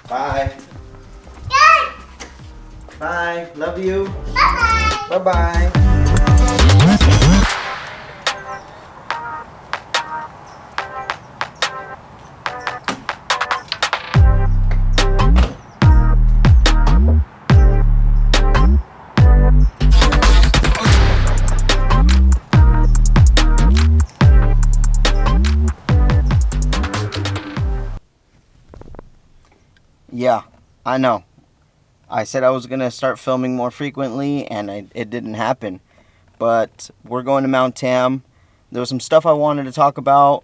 Bye. Bye. Love you. Bye-bye. Bye-bye. Yeah, I know. I said I was going to start filming more frequently, and it didn't happen. But we're going to Mt Tam. There was some stuff I wanted to talk about,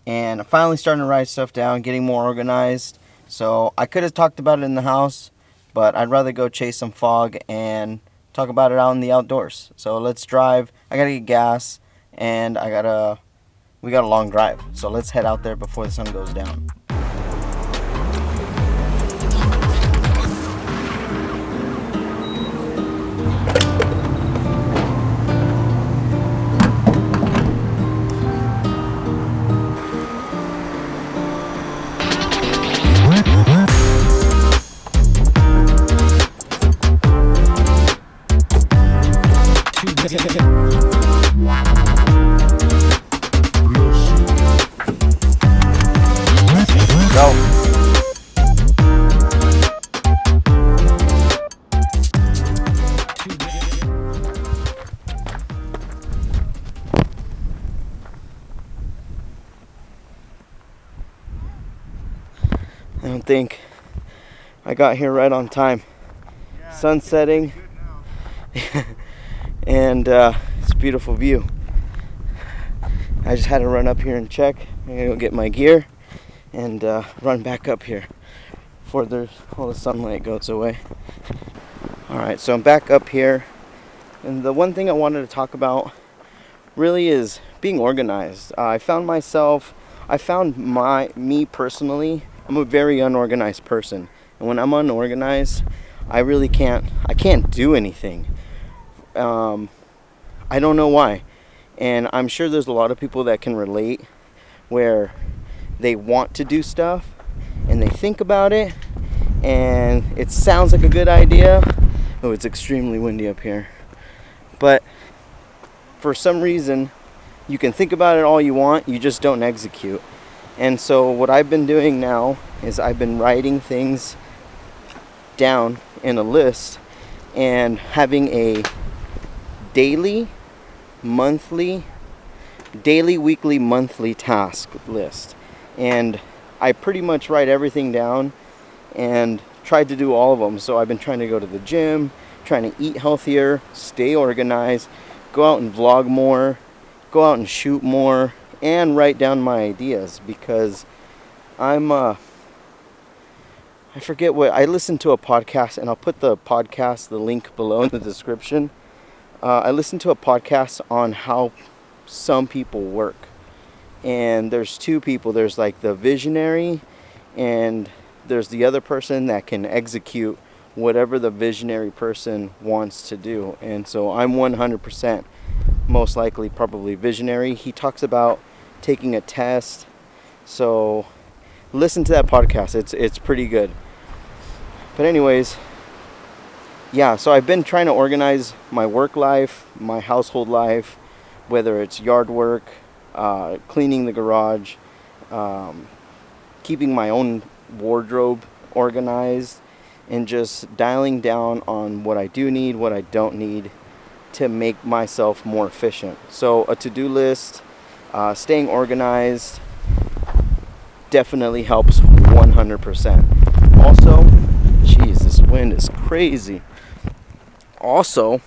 and I'm finally starting to write stuff down, getting more organized. So I could have talked about it in the house, but I'd rather go chase some fog and talk about it out in the outdoors. So let's drive. I got to get gas, and we got a long drive. So let's head out there before the sun goes down. Go. I don't think I got here right on time. Yeah, Sun setting. And it's a beautiful view. I just had to run up here and check. I'm gonna go get my gear and run back up here before all the sunlight goes away. Alright, so I'm back up here, and the one thing I wanted to talk about really is being organized. I found me personally, I'm a very unorganized person, and when I'm unorganized, I can't do anything. I don't know why, and I'm sure there's a lot of people that can relate, where they want to do stuff and they think about it and it sounds like a good idea. Oh, it's extremely windy up here, but for some reason you can think about it all you want, you just don't execute. And so what I've been doing now is I've been writing things down in a list and having a daily, weekly, monthly task list. And I pretty much write everything down and tried to do all of them. So I've been trying to go to the gym, trying to eat healthier, stay organized, go out and vlog more, go out and shoot more, and write down my ideas, because I forget what, I listened to a podcast, and I'll put the link below in the description. I listened to a podcast on how some people work. And there's two people. There's like the visionary, and there's the other person that can execute whatever the visionary person wants to do. And so I'm 100% most likely probably visionary. He talks about taking a test. So listen to that podcast. It's pretty good. But anyways, yeah, so I've been trying to organize my work life, my household life, whether it's yard work, cleaning the garage, keeping my own wardrobe organized, and just dialing down on what I do need, what I don't need, to make myself more efficient. So a to-do list, staying organized definitely helps 100%. Also, geez, this wind is crazy. Also,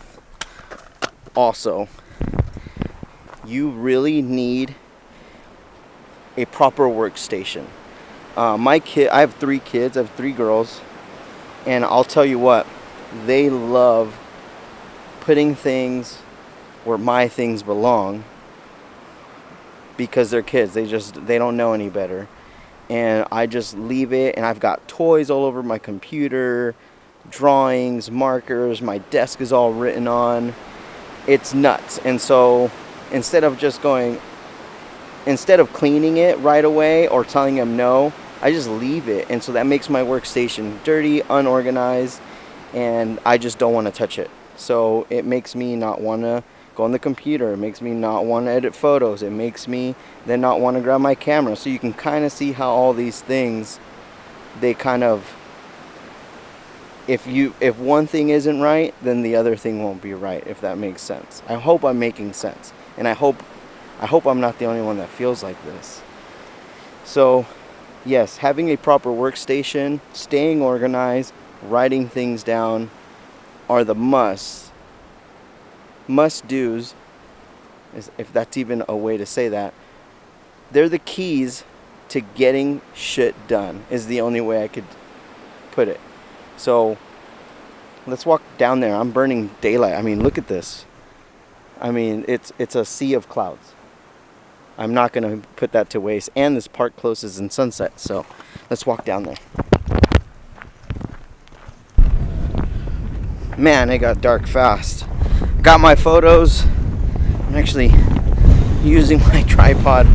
you really need a proper workstation. I have 3 kids, I have 3 girls, and I'll tell you what, they love putting things where my things belong. because they're kids. They don't know any better. And I just leave it, and I've got toys all over my computer, drawings, markers, my desk is all written on. It's nuts. And so instead of cleaning it right away or telling them no, I just leave it. And so that makes my workstation dirty, unorganized, and I just don't want to touch it. So it makes me not want to go on the computer. It makes me not want to edit photos. It makes me then not want to grab my camera. So you can kind of see how all these things, they kind of, if one thing isn't right, then the other thing won't be right, if that makes sense. I hope I'm making sense. And I hope I'm not the only one that feels like this. So yes, having a proper workstation, staying organized, writing things down are the must-dos, if that's even a way to say that. They're the keys to getting shit done, is the only way I could put it. So let's walk down there. I'm burning daylight. I mean, look at this. I mean, it's a sea of clouds. I'm not going to put that to waste. And this park closes in sunset, so let's walk down there. Man, it got dark fast. Got my photos. I'm actually using my tripod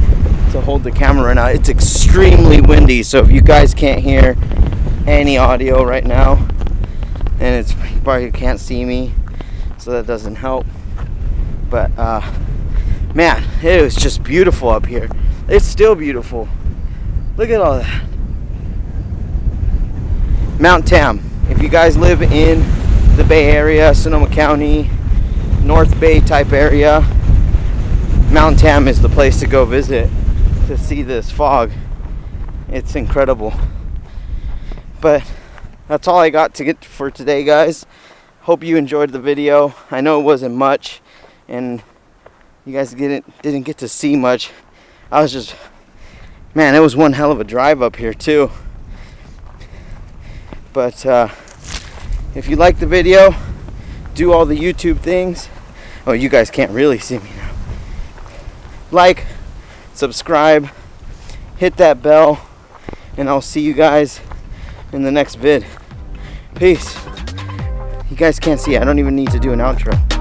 to hold the camera right now. It's extremely windy, so if you guys can't hear any audio right now, and you probably can't see me, so that doesn't help. But man, it was just beautiful up here. It's still beautiful. Look at all that. Mount Tam. If you guys live in the Bay Area, Sonoma County, North Bay type area, Mount Tam is the place to go visit to see this fog. It's incredible. But that's all I got to get for today, guys. Hope you enjoyed the video. I know it wasn't much, and you guys didn't get to see much. I was just, man, it was one hell of a drive up here too. But if you like the video, do all the YouTube things. Oh, you guys can't really see me now. Like, subscribe, hit that bell, and I'll see you guys in the next vid. Peace. You guys can't see, I don't even need to do an outro.